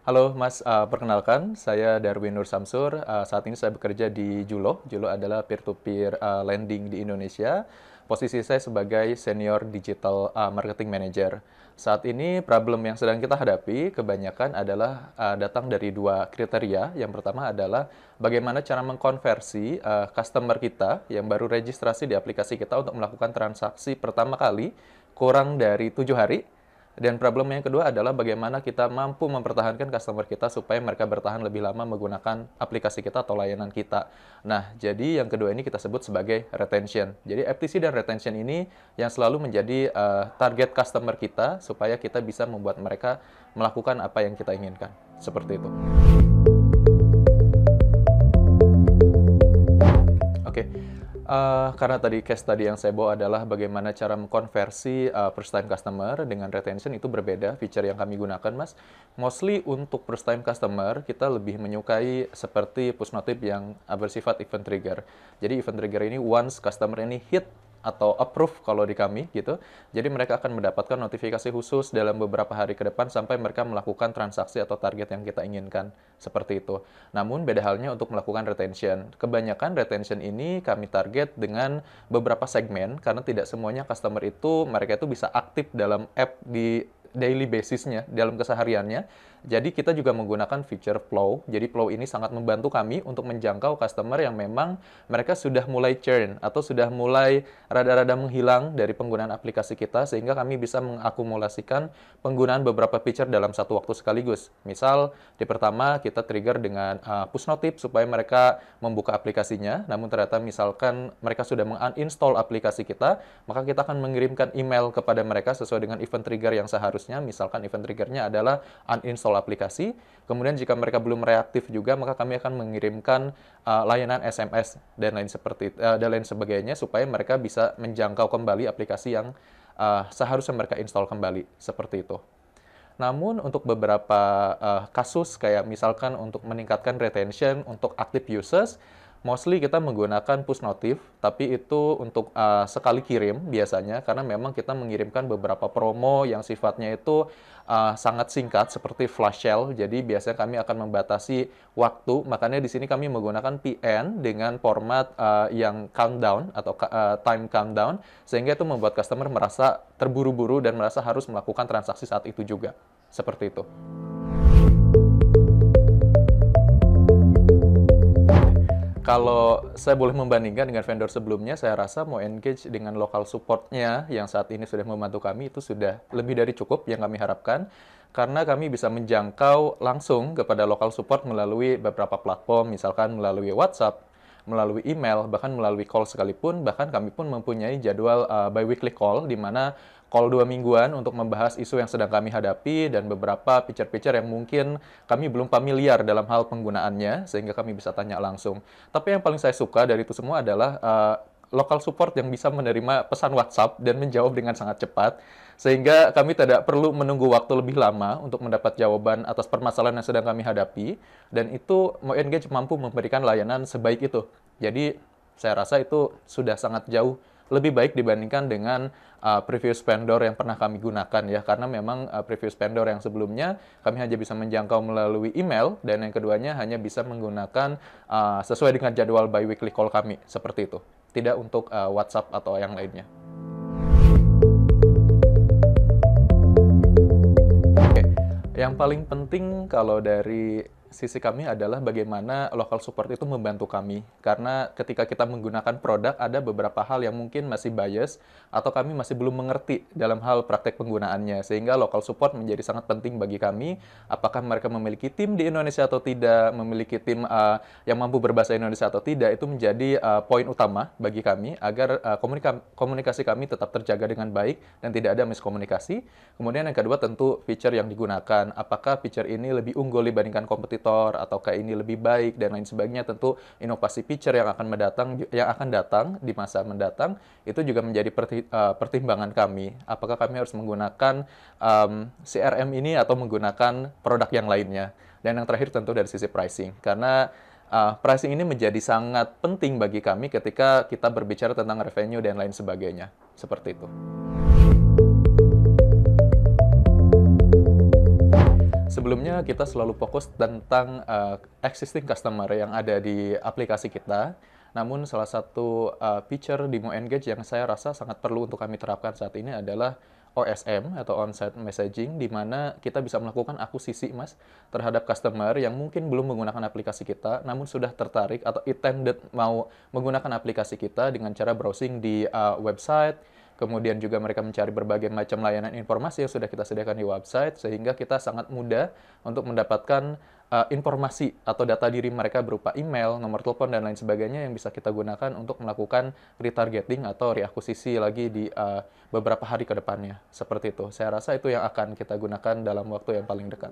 Halo Mas, perkenalkan saya Darwin Nur Samsur. Saat ini saya bekerja di Julo. Julo adalah peer-to-peer lending di Indonesia. Posisi saya sebagai Senior Digital Marketing Manager. Saat ini problem yang sedang kita hadapi kebanyakan adalah datang dari dua kriteria. Yang pertama adalah bagaimana cara mengkonversi customer kita yang baru registrasi di aplikasi kita untuk melakukan transaksi pertama kali kurang dari 7 hari. Dan problem yang kedua adalah bagaimana kita mampu mempertahankan customer kita supaya mereka bertahan lebih lama menggunakan aplikasi kita atau layanan kita. Nah, jadi yang kedua ini kita sebut sebagai retention. Jadi FTC dan retention ini yang selalu menjadi target customer kita supaya kita bisa membuat mereka melakukan apa yang kita inginkan. Seperti itu. Oke, karena tadi case tadi yang saya bawa adalah bagaimana cara mengkonversi first time customer dengan retention itu berbeda feature yang kami gunakan, Mas. Mostly untuk first time customer, kita lebih menyukai seperti push notif yang bersifat event trigger. Jadi event trigger ini once customer ini hit atau approve kalau di kami gitu. Jadi mereka akan mendapatkan notifikasi khusus dalam beberapa hari ke depan sampai mereka melakukan transaksi atau target yang kita inginkan. Seperti itu. Namun beda halnya untuk melakukan retention. Kebanyakan retention ini kami target dengan beberapa segmen karena tidak semuanya customer itu mereka itu bisa aktif dalam app di daily basisnya, dalam kesehariannya. Jadi kita juga menggunakan feature flow. Jadi flow ini sangat membantu kami untuk menjangkau customer yang memang mereka sudah mulai churn atau sudah mulai rada-rada menghilang dari penggunaan aplikasi kita sehingga kami bisa mengakumulasikan penggunaan beberapa feature dalam satu waktu sekaligus. Misal di pertama kita trigger dengan push notif supaya mereka membuka aplikasinya, namun ternyata misalkan mereka sudah menguninstall aplikasi kita, maka kita akan mengirimkan email kepada mereka sesuai dengan event trigger yang seharusnya. Misalkan event triggernya adalah uninstall aplikasi. Kemudian jika mereka belum reaktif juga, maka kami akan mengirimkan layanan SMS dan lain sebagainya supaya mereka bisa menjangkau kembali aplikasi yang seharusnya mereka install kembali seperti itu. Namun untuk beberapa kasus kayak misalkan untuk meningkatkan retention untuk active users, mostly kita menggunakan push notif, tapi itu untuk sekali kirim biasanya, karena memang kita mengirimkan beberapa promo yang sifatnya itu sangat singkat, seperti flash sale. Jadi biasanya kami akan membatasi waktu, makanya di sini kami menggunakan PN dengan format yang countdown atau time countdown, sehingga itu membuat customer merasa terburu-buru dan merasa harus melakukan transaksi saat itu juga. Seperti itu. Kalau saya boleh membandingkan dengan vendor sebelumnya, saya rasa mau engage dengan local support-nya yang saat ini sudah membantu kami itu sudah lebih dari cukup yang kami harapkan. Karena kami bisa menjangkau langsung kepada local support melalui beberapa platform, misalkan melalui WhatsApp, melalui email, bahkan melalui call sekalipun. Bahkan kami pun mempunyai jadwal bi-weekly call, di mana call 2 mingguan untuk membahas isu yang sedang kami hadapi dan beberapa feature-feature yang mungkin kami belum familiar dalam hal penggunaannya, sehingga kami bisa tanya langsung. Tapi yang paling saya suka dari itu semua adalah local support yang bisa menerima pesan WhatsApp dan menjawab dengan sangat cepat, sehingga kami tidak perlu menunggu waktu lebih lama untuk mendapat jawaban atas permasalahan yang sedang kami hadapi, dan itu Mo Engage mampu memberikan layanan sebaik itu. Jadi, saya rasa itu sudah sangat jauh lebih baik dibandingkan dengan previous vendor yang pernah kami gunakan ya, karena memang previous vendor yang sebelumnya kami hanya bisa menjangkau melalui email, dan yang keduanya hanya bisa menggunakan sesuai dengan jadwal bi-weekly call kami, seperti itu. Tidak untuk WhatsApp atau yang lainnya. Oke, yang paling penting kalau dari sisi kami adalah bagaimana local support itu membantu kami. Karena ketika kita menggunakan produk, ada beberapa hal yang mungkin masih bias, atau kami masih belum mengerti dalam hal praktek penggunaannya. Sehingga local support menjadi sangat penting bagi kami. Apakah mereka memiliki tim di Indonesia atau tidak, memiliki tim yang mampu berbahasa Indonesia atau tidak, itu menjadi poin utama bagi kami, agar komunikasi kami tetap terjaga dengan baik dan tidak ada miskomunikasi. Kemudian yang kedua tentu feature yang digunakan. Apakah feature ini lebih unggul dibandingkan kompetitor, ataukah ini lebih baik dan lain sebagainya. Tentu inovasi feature yang akan datang di masa mendatang itu juga menjadi pertimbangan kami. Apakah kami harus menggunakan CRM ini atau menggunakan produk yang lainnya. Dan yang terakhir tentu dari sisi pricing, karena pricing ini menjadi sangat penting bagi kami ketika kita berbicara tentang revenue dan lain sebagainya. Seperti itu. Sebelumnya kita selalu fokus tentang existing customer yang ada di aplikasi kita. Namun salah satu feature di Mo Engage yang saya rasa sangat perlu untuk kami terapkan saat ini adalah OSM atau on-site messaging, di mana kita bisa melakukan akuisisi, Mas, terhadap customer yang mungkin belum menggunakan aplikasi kita, namun sudah tertarik atau intended mau menggunakan aplikasi kita dengan cara browsing di website. Kemudian juga mereka mencari berbagai macam layanan informasi yang sudah kita sediakan di website, sehingga kita sangat mudah untuk mendapatkan informasi atau data diri mereka berupa email, nomor telepon, dan lain sebagainya yang bisa kita gunakan untuk melakukan retargeting atau reakuisisi lagi di beberapa hari ke depannya. Seperti itu. Saya rasa itu yang akan kita gunakan dalam waktu yang paling dekat.